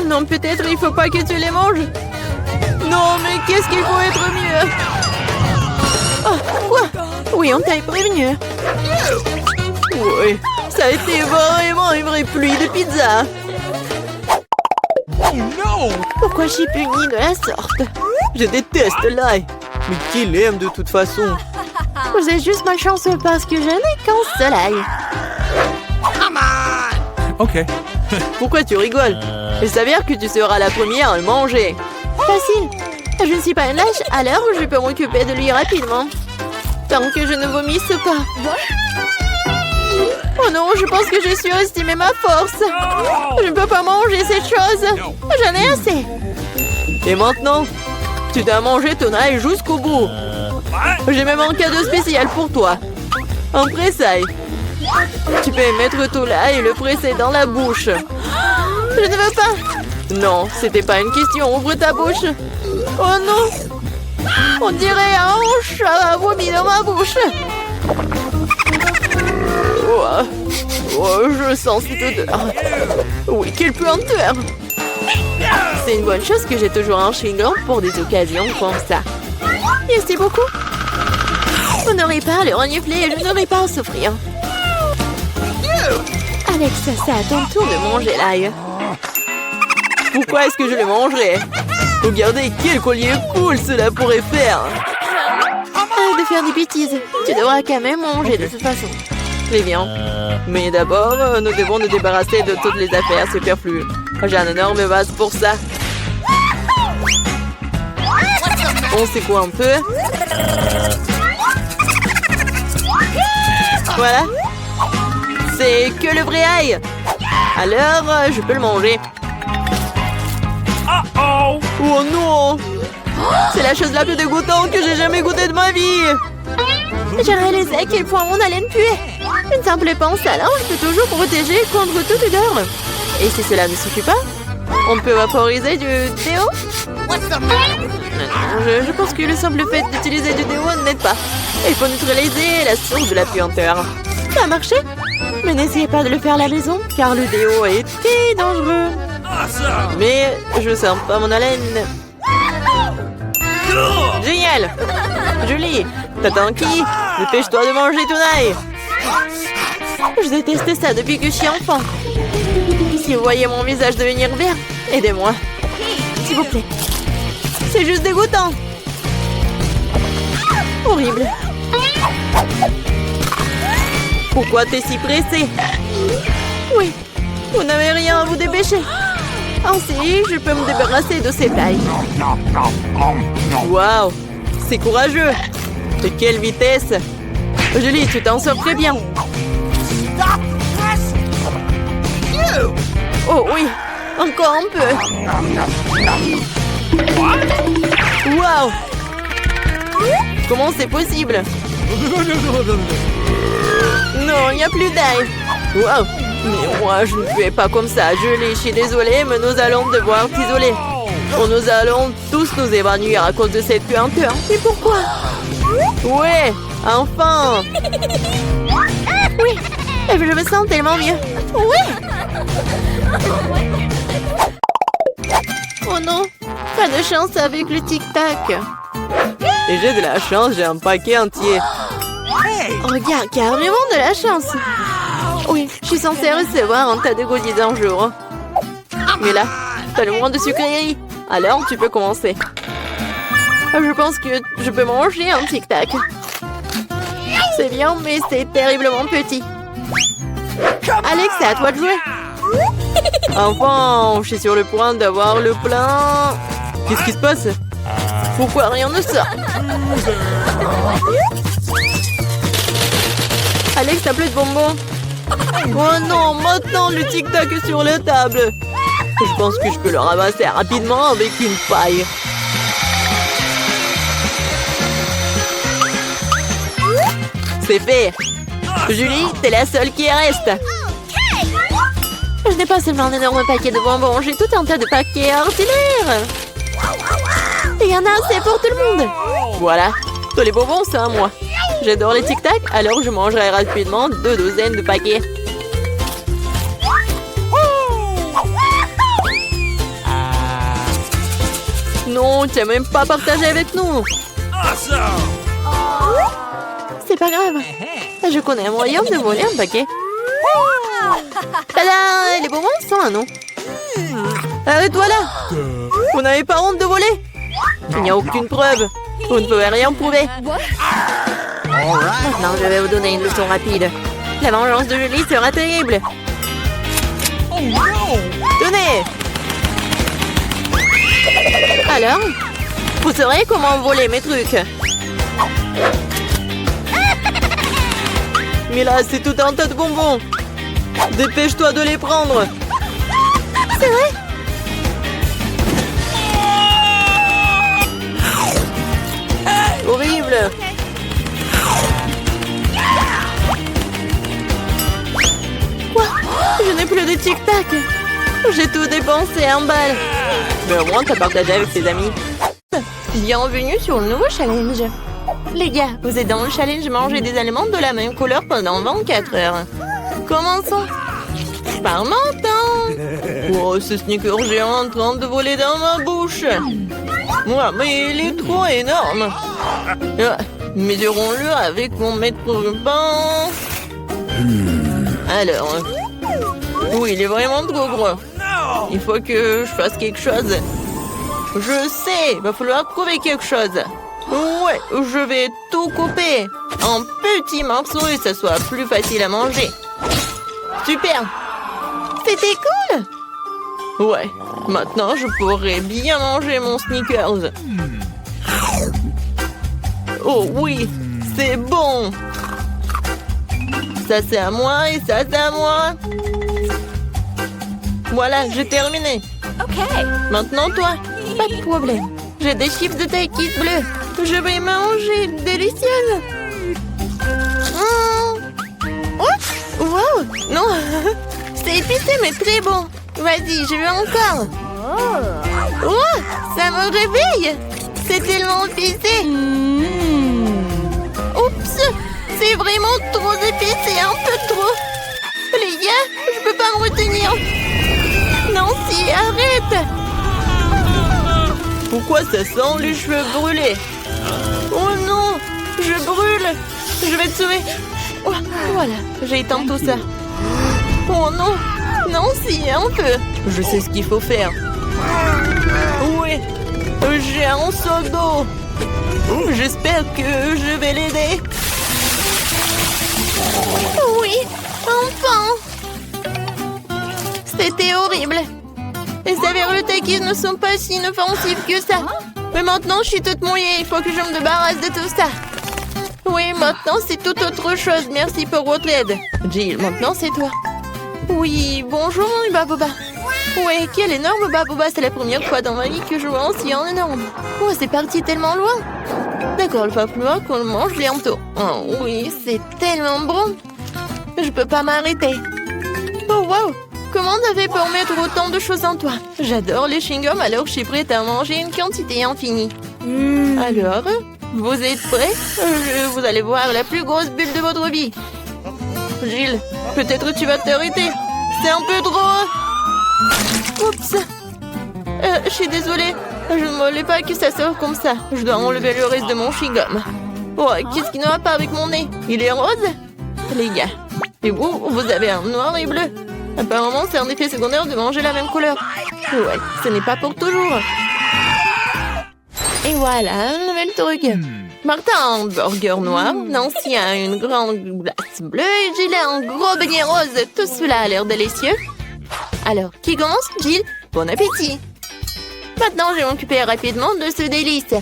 Non, peut-être il faut pas que tu les manges. Non, mais qu'est-ce qu'il faut être mieux? Oh, quoi? Oui, on t'a prévenu. Oui, ça a été vraiment une vraie pluie de pizza. Pourquoi je suis punie de la sorte? Je déteste l'ail. Mais qui l'aime de toute façon? Vous êtes juste malchanceux parce que je n'ai qu'un seul ail. Ok. Pourquoi tu rigoles? Il s'avère que tu seras la première à le manger. Facile. Je ne suis pas une lâche, alors je peux m'occuper de lui rapidement. Tant que je ne vomisse pas. Oh non, je pense que j'ai surestimé ma force. Je ne peux pas manger cette chose. J'en ai assez. Et maintenant, tu dois manger ton ail jusqu'au bout. J'ai même un cadeau spécial pour toi. Un pressail. Tu peux mettre tout l'ail et le presser dans la bouche. Je ne veux pas. Non, c'était pas une question. Ouvre ta bouche. Oh non. On dirait un chat a vomi dans ma bouche. Oh, je sens cette odeur. Oui, quelle puanteur. C'est une bonne chose que j'ai toujours un chewing-gum pour des occasions comme ça. Merci beaucoup. On n'aurait pas à le renifler et je n'aurais pas à souffrir. Alex, c'est à ton tour de manger l'ail. Pourquoi est-ce que je le mangerais? Regardez quel collier cool cela pourrait faire. Arrête de faire des bêtises. Tu devras quand même manger de toute façon. Très bien. Mais d'abord, nous devons nous débarrasser de toutes les affaires superflues. J'ai un énorme vase pour ça. On secoue un peu. Voilà. C'est que le vrai ail. Alors, je peux le manger. Oh non! C'est la chose la plus dégoûtante que j'ai jamais goûtée de ma vie. J'ai réalisé à quel point mon haleine puait. Une simple pince à linge peut toujours protéger contre toute odeur. Et si cela ne suffit pas, on peut vaporiser du déo. Je pense que le simple fait d'utiliser du déo n'aide pas. Il faut neutraliser la source de la puanteur. Ça a marché? Mais n'essayez pas de le faire à la maison, car le déo est très dangereux. Mais je sens pas mon haleine. Génial! Julie, t'attends qui? Dépêche-toi de manger ton ail. Je déteste ça depuis que je suis enfant. Si vous voyez mon visage devenir vert, aidez-moi. S'il vous plaît. C'est juste dégoûtant. Horrible. Pourquoi t'es si pressé? Oui, vous n'avez rien à vous dépêcher. Ainsi, je peux me débarrasser de ces tailles. Waouh, c'est courageux. De quelle vitesse. Julie, tu t'en sors très bien. Oh oui, encore un peu. Waouh. Comment c'est possible? Non, il n'y a plus d'ail. Waouh. Mais moi, je ne fais pas comme ça. Julie, je suis désolée, mais nous allons devoir t'isoler. Nous allons tous nous évanouir à cause de cette puanteur. Mais pourquoi? Ouais, enfin. Oui, et je me sens tellement mieux. Oui. Oh non, pas de chance avec le tic-tac. Et j'ai de la chance, j'ai un paquet entier. Regarde, carrément de la chance. Oui, je suis censée recevoir un tas de goodies un jour. Mais là, t'as le moins de sucreries. Alors, tu peux commencer. Je pense que je peux manger un tic-tac. C'est bien, mais c'est terriblement petit. Alex, c'est à toi de jouer. Enfin, je suis sur le point d'avoir le plein. Qu'est-ce qui se passe? Pourquoi rien ne sort? Alex, t'as plus de bonbons? Oh non, maintenant le tic-tac est sur la table. Je pense que je peux le ramasser rapidement avec une paille. C'est fait. Julie, t'es la seule qui reste. Je n'ai pas seulement un énorme paquet de bonbons, j'ai tout un tas de paquets ordinaires. Et il y en a assez pour tout le monde. Voilà, tous les bonbons, c'est à moi. J'adore les tic-tac, alors je mangerai rapidement 2 douzaines de paquets. Non, tu n'as même pas partagé avec nous. C'est pas grave. Je connais un moyen de voler un paquet. Tada! Les bonbons sont à nous. Arrête-toi là! Vous n'avez pas honte de voler? Il n'y a aucune preuve. Vous ne pouvez rien prouver. Maintenant, je vais vous donner une leçon rapide. La vengeance de Julie sera terrible. Tenez! Alors, vous saurez comment voler mes trucs. Mais là, c'est tout un tas de bonbons. Dépêche-toi de les prendre. C'est vrai? Horrible. Quoi? Je n'ai plus de tic-tac. J'ai tout dépensé en balles. Mais au moins, t'as partagé avec tes amis. Bienvenue sur le nouveau challenge. Les gars, vous êtes dans le challenge manger des aliments de la même couleur pendant 24 heures. Commençons. Par menton. Oh, ce sneaker géant en train de voler dans ma bouche. Ouais, mais il est trop énorme. Mesurons-le avec mon mètre ruban. Alors, oui, il est vraiment trop gros. Il faut que je fasse quelque chose. Je sais, il va falloir trouver quelque chose. Ouais, je vais tout couper en petits morceaux et ça soit plus facile à manger. Super! C'était cool! Ouais, maintenant je pourrais bien manger mon Snickers. Oh oui, c'est bon! Ça c'est à moi et ça c'est à moi. Voilà, j'ai terminé. Ok. Maintenant toi, pas de problème. J'ai des chips de taille bleue. Je vais manger, délicieuse. Oh, wow, non, c'est épicé mais très bon. Vas-y, je veux encore. Oh, ça me réveille. C'est tellement épicé. Oups, c'est vraiment trop épicé, un peu trop. Les gars, je peux pas me retenir. Nancy, arrête. Pourquoi ça sent les cheveux brûlés? Oh non, je brûle. Je vais te sauver. Oh, voilà, j'ai éteint tout ça. Oh non, Nancy, un peu. Je sais ce qu'il faut faire. Oui, j'ai un seau d'eau. J'espère que je vais l'aider. Oui, enfin. C'était horrible. Les saveurs de Takis ne sont pas si inoffensives que ça. Mais maintenant, je suis toute mouillée. Il faut que je me débarrasse de tout ça. Oui, maintenant, c'est toute autre chose. Merci pour votre aide. Jill, maintenant, c'est toi. Oui, bonjour, mon Baboba. Oui, quel énorme Baboba. C'est la première fois dans ma vie que je vois un si énorme. Oh, c'est parti tellement loin. D'accord, il va falloir qu'on le mange bientôt. Oh, oui, c'est tellement bon. Je peux pas m'arrêter. Oh, wow. Comment t'avais pour mettre autant de choses en toi? J'adore les chewing-gums, alors je suis prête à manger une quantité infinie. Alors, vous êtes prêts? Vous allez voir la plus grosse bulle de votre vie. Jill, peut-être tu vas t'arrêter. C'est un peu trop. Oups. Je suis désolée. Je ne voulais pas que ça sorte comme ça. Je dois enlever le reste de mon chewing-gum. Oh, qu'est-ce qui ne va pas avec mon nez? Il est rose? Les gars. Et vous avez un noir et bleu. Apparemment, c'est un effet secondaire de manger la même couleur. Ouais, ce n'est pas pour toujours. Et voilà, un nouvel truc. Martin a un burger noir, Nancy a une grande glace bleue et Jill a un gros beignet rose. Tout cela a l'air délicieux. Alors, qui commence? Jill, bon appétit. Maintenant, je vais m'occuper rapidement de ce délice.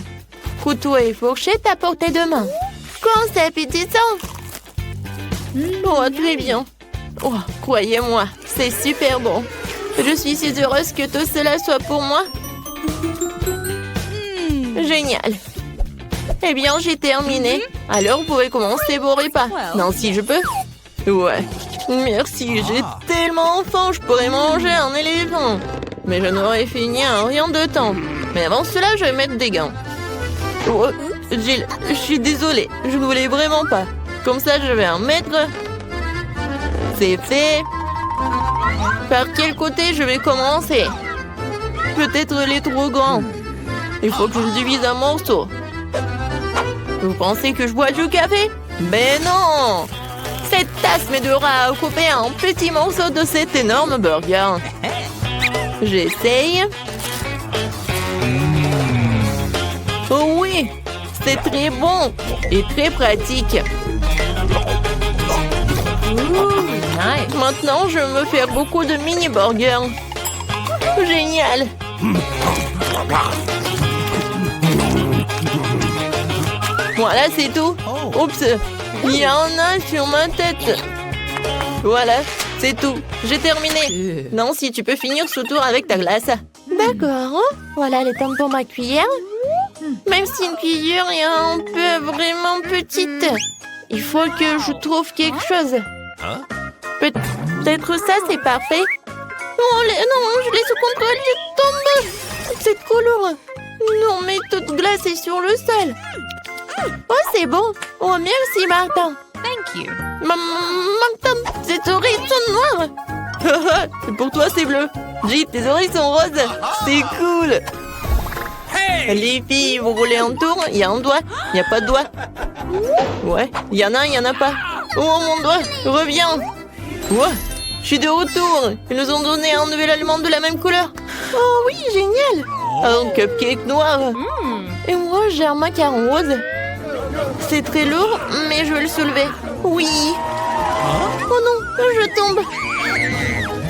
Couteau et fourchette à portée de main. Quand c'est appétissant. Oh, très bien. Oh, croyez-moi, c'est super bon. Je suis si heureuse que tout cela soit pour moi. Génial. Eh bien, j'ai terminé. Alors, vous pouvez commencer vos repas. Non, si je peux. Ouais. Merci, j'ai tellement faim, je pourrais manger un éléphant. Mais je n'aurais fini en rien de temps. Mais avant cela, je vais mettre des gants. Oh, Jill, je suis désolée, je ne voulais vraiment pas. Comme ça, je vais en mettre. C'est fait. Par quel côté je vais commencer? Peut-être les trop grands. Il faut que je le divise en morceaux. Vous pensez que je bois du café? Mais non! Cette tasse m'aidera à couper un petit morceau de cet énorme burger. J'essaye. Oh oui! C'est très bon et très pratique. Nice. Maintenant, je vais me faire beaucoup de mini-burgers. Génial! Voilà, c'est tout. Oups, il y en a sur ma tête. Voilà, c'est tout. J'ai terminé. Nancy, tu peux finir ce tour avec ta glace. D'accord. Voilà les temps pour ma cuillère. Même si une cuillère est un peu vraiment petite, il faut que je trouve quelque chose. Peut-être ça, c'est parfait. Oh, non, je laisse au contrôle, je tombe. Cette couleur. Non, mais toute glace est sur le sol. Oh, c'est bon. Oh, merci, Martin. Thank you. Martin, tes oreilles sont noires. Pour toi, c'est bleu. J, tes oreilles sont roses. C'est cool. Les filles, vous roulez en tour. Il y a un doigt. Il n'y a pas de doigt. Ouais, il y en a, il n'y en a pas. Oh, mon doigt, reviens. Ouais, je suis de retour. Ils nous ont donné un nouvel aliment de la même couleur. Oh oui, génial. Un cupcake noir. Et moi, j'ai un macaron rose. C'est très lourd, mais je vais le soulever. Oui. Oh non, je tombe.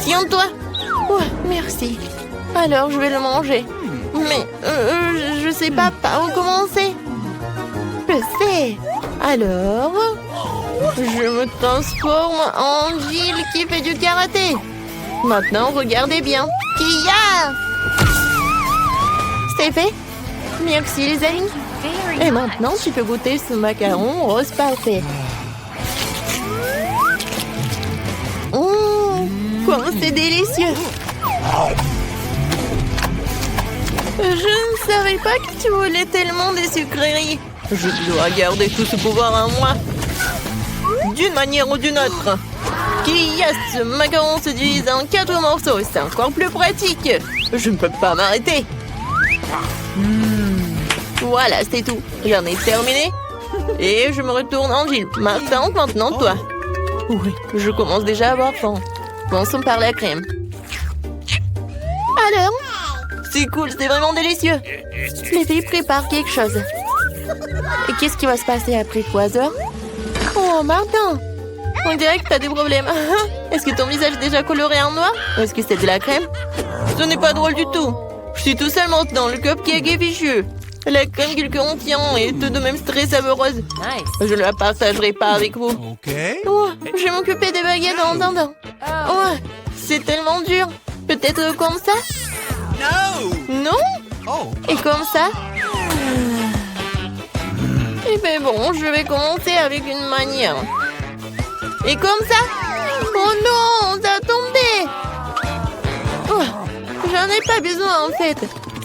Tiens-toi. Ouais, merci. Alors, je vais le manger. Mais je sais pas par où commencer. Je sais. Alors, je me transforme en Jill qui fait du karaté. Maintenant, regardez bien. Kia! C'est fait. Merci les amis. Et maintenant, tu peux goûter ce macaron rose parfait. Oh, comment c'est délicieux. Je ne savais pas que tu voulais tellement des sucreries. Je dois garder tout ce pouvoir en moi. D'une manière ou d'une autre. Qui a ce macaron se divise en 4 morceaux. C'est encore plus pratique. Je ne peux pas m'arrêter. Voilà, c'est tout. J'en ai terminé. Et je me retourne en Jill. Martin, maintenant toi. Oui, je commence déjà à avoir faim. Commençons par la crème. Alors? C'est cool, c'est vraiment délicieux. Les filles préparent quelque chose. Et qu'est-ce qui va se passer après 3 heures? Oh, Martin! On dirait que t'as des problèmes. Est-ce que ton visage est déjà coloré en noir? Ou est-ce que c'est de la crème? Ce n'est pas drôle du tout. Je suis tout seul maintenant, le cupcake est fichu. La crème qu'il contient est tout de même très savoureuse. Nice. Je ne la partagerai pas avec vous. Oh, je vais m'occuper des baguettes en attendant. Oh, c'est tellement dur. Peut-être comme ça? Non? Et comme ça? Eh bien bon, je vais commencer avec une manière. Et comme ça? Oh non, ça a tombé. Oh, j'en ai pas besoin en fait.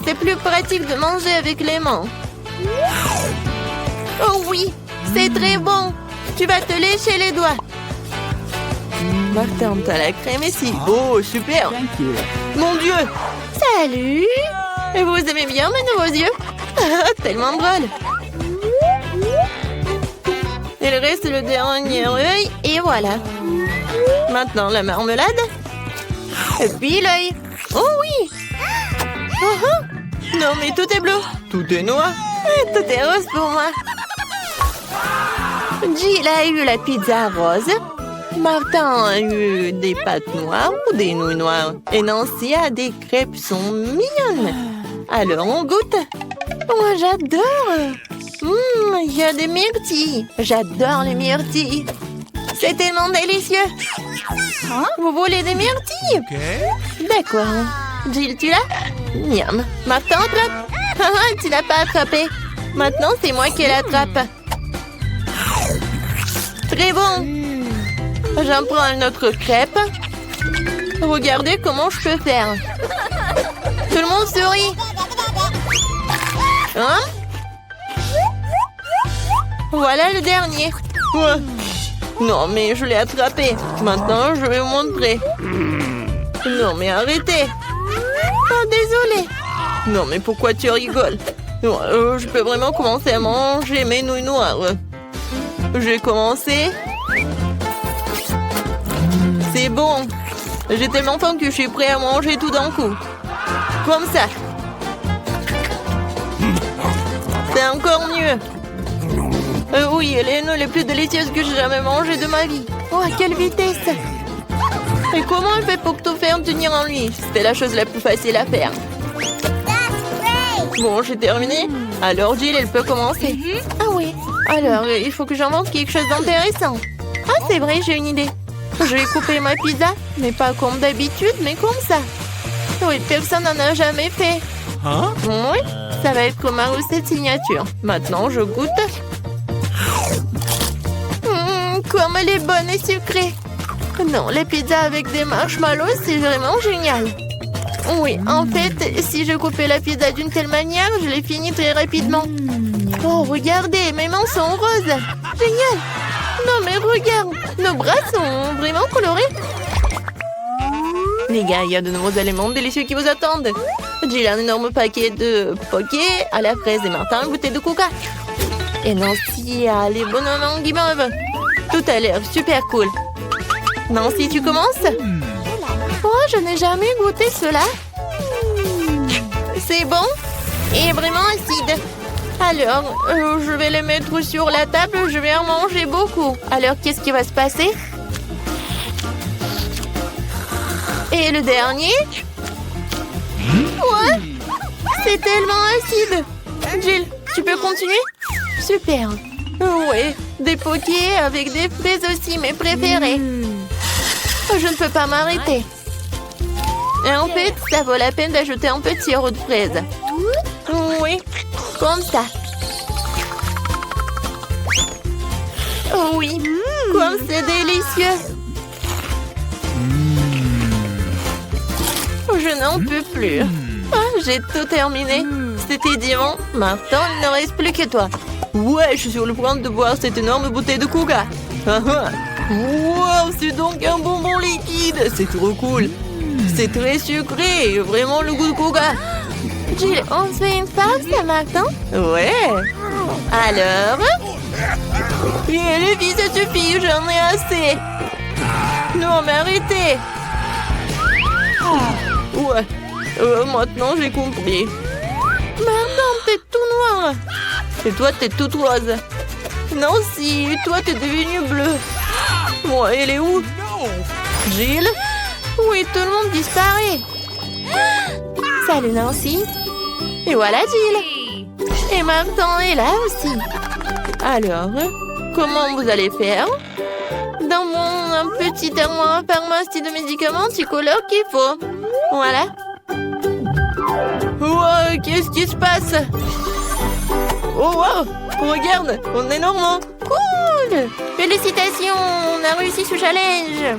C'est plus pratique de manger avec les mains. Oh oui, c'est très bon. Tu vas te lécher les doigts. Martin, t'as la crème ici. Oh, super. Mon Dieu. Salut. Et vous aimez bien mes nouveaux yeux? Tellement drôle. Il reste le dernier œil et voilà. Maintenant la marmelade. Et puis l'œil. Oh oui. Non mais tout est bleu. Tout est noir. Tout est rose pour moi. Jill a eu la pizza rose. Martin a eu des pâtes noires ou des nouilles noires. Et Nancy a des crêpes sont mignonnes. Alors on goûte. Oh, j'adore. Il y a des myrtilles. J'adore les myrtilles. C'est tellement délicieux. Vous voulez des myrtilles? D'accord. Jill, tu l'as? Miam. Maintenant, attrape. Tu l'as pas attrapé. Maintenant, c'est moi qui l'attrape. Très bon. J'en prends une autre crêpe. Regardez comment je peux faire. Tout le monde sourit. Hein? Voilà le dernier. Ouais. Non, mais je l'ai attrapé. Maintenant, je vais vous montrer. Non, mais arrêtez. Oh, désolé. Non, mais pourquoi tu rigoles? Je peux vraiment commencer à manger mes nouilles noires. J'ai commencé. C'est bon. J'ai tellement faim que je suis prêt à manger tout d'un coup. Comme ça. C'est encore mieux. Oui, les nouilles les plus délicieuses que j'ai jamais mangées de ma vie. Oh, à quelle vitesse! Et comment elle fait pour tout faire tenir en lui? C'était la chose la plus facile à faire. Bon, j'ai terminé. Alors, Jill, elle peut commencer. Ah oui. Alors, il faut que j'invente quelque chose d'intéressant. Ah, c'est vrai, j'ai une idée. Je vais couper ma pizza, mais pas comme d'habitude, mais comme ça. Oui, personne n'en a jamais fait. Hein? Oui, ça va être ma recette signature. Maintenant, je goûte. Comme elle est bonne et sucrée. Non, les pizzas avec des marshmallows, c'est vraiment génial. Oui, en fait, si je coupais la pizza d'une telle manière, je l'ai finie très rapidement. Oh, regardez, mes mains sont roses. Génial. Non, mais regarde, nos bras sont vraiment colorés. Les gars, il y a de nouveaux éléments délicieux qui vous attendent. Jill a un énorme paquet de poké à la fraise et Martin une bouteille de coca. Et Nancy a les bonhommes en guimauve. Tout a l'air super cool. Nancy, tu commences? Oh, je n'ai jamais goûté cela. C'est bon et vraiment acide. Alors, je vais les mettre sur la table. Je vais en manger beaucoup. Alors, qu'est-ce qui va se passer? Et le dernier? Ouais, c'est tellement acide. Jill, tu peux continuer? Super. Oui, des pokés avec des fraises aussi, mes préférés. Je ne peux pas m'arrêter. Et en fait, ça vaut la peine d'ajouter un peu de sirop de fraise. Oui, comme ça. Oui, comme c'est délicieux. Je n'en peux plus. Ah, j'ai tout terminé. C'était divin. Maintenant, il ne reste plus que toi. Ouais, je suis sur le point de boire cette énorme bouteille de coca. Wow, c'est donc un bonbon liquide. C'est trop cool. C'est très sucré. Vraiment le goût de coca. Jill, on se fait une pause maintenant? Ouais. Alors? Et les filles, ça suffit. J'en ai assez. Non, mais arrêtez. Ouais. Maintenant, j'ai compris. Maintenant, t'es tout noir. Et toi, t'es toute rose. Nancy, toi, t'es devenue bleue. Moi, elle est où? Jill? Oui, tout le monde disparaît. Salut, Nancy. Et voilà, Jill. Et Martin est là aussi. Alors, comment vous allez faire? Dans mon petit armoire pharmacie de médicaments, tu colores qu'il faut. Voilà. Wow, qu'est-ce qui se passe? Oh wow, regarde, on est normand. Cool. Félicitations, on a réussi ce challenge.